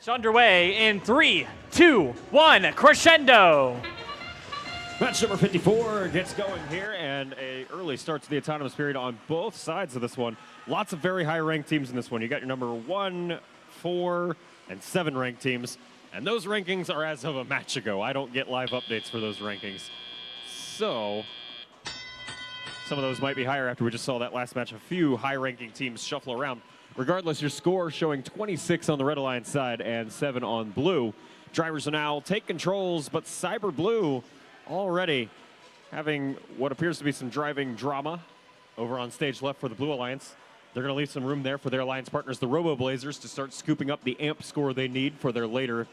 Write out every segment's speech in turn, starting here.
Match underway in 3, 2, 1, crescendo. Match number 54 gets going here, and a early start to the autonomous period on both sides of this one. Lots of very high-ranked teams in this one. You got your number 1, 4, and 7 ranked teams, and those rankings are as of a match ago. I don't get live updates for those rankings. So some of those might be higher after we just saw that last match. A few high-ranking teams shuffle around. Regardless, your score showing 26 on the Red Alliance side and 7 on blue. Drivers are now take controls, but Cyber Blue already having what appears to be some driving drama over on stage left for the Blue Alliance. They're going to leave some room there for their alliance partners, the Robo Blazers, to start scooping up the amp score they need for their later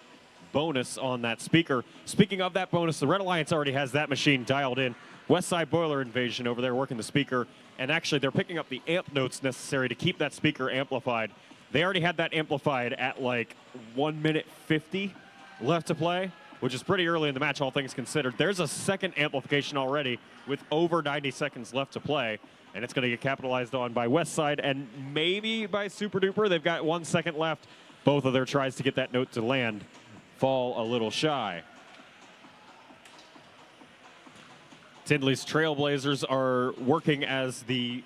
bonus on that speaker. Speaking of that bonus, the Red Alliance already has that machine dialed in. West Side Boiler Invasion over there working the speaker, and actually they're picking up the amp notes necessary to keep that speaker amplified. They already had that amplified at like 1 minute 50 left to play, which is pretty early in the match, all things considered. There's a second amplification already with over 90 seconds left to play, and it's going to get capitalized on by West Side and maybe by Super Duper. They've got 1 second left. Both of their tries to get that note to land fall a little shy. Tindley's Trailblazers are working as the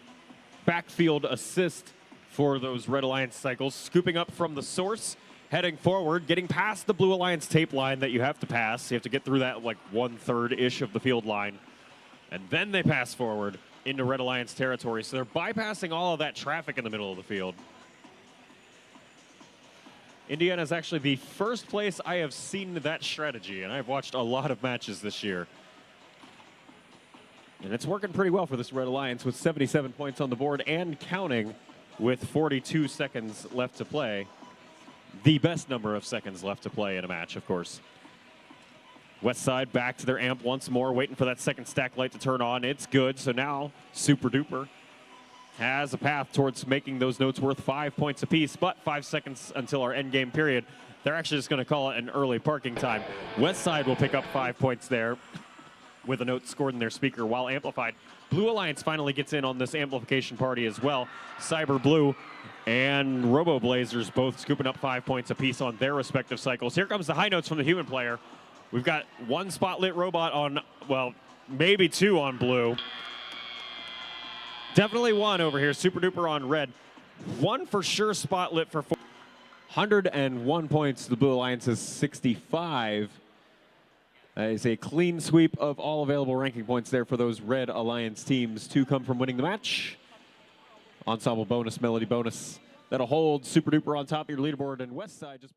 backfield assist for those Red Alliance cycles, scooping up from the source, heading forward, getting past the Blue Alliance tape line that you have to pass. You have to get through that like 1/3-ish of the field line, and then they pass forward into Red Alliance territory. So they're bypassing all of that traffic in the middle of the field. Indiana is actually the first place I have seen that strategy, and I've watched a lot of matches this year. And it's working pretty well for this Red Alliance with 77 points on the board and counting with 42 seconds left to play. The best number of seconds left to play in a match, of course. West Side back to their amp once more, waiting for that second stack light to turn on. It's good, so now Super Duper has a path towards making those notes worth 5 points apiece, but 5 seconds until our end game period. They're actually just going to call it an early parking time. West Side will pick up 5 points there with a note scored in their speaker while amplified. Blue Alliance finally gets in on this amplification party as well. Cyber Blue and Robo Blazers both scooping up 5 points apiece on their respective cycles. Here comes the high notes from the human player. We've got 1 spotlit robot on, well, maybe 2 on blue. Definitely 1 over here, Super Duper on red. 1 for sure spotlit for 4. 101 points, the Blue Alliance is 65. That is a clean sweep of all available ranking points there for those Red Alliance teams to come from winning the match. Ensemble bonus, melody bonus. That'll hold Super Duper on top of your leaderboard, and West Side just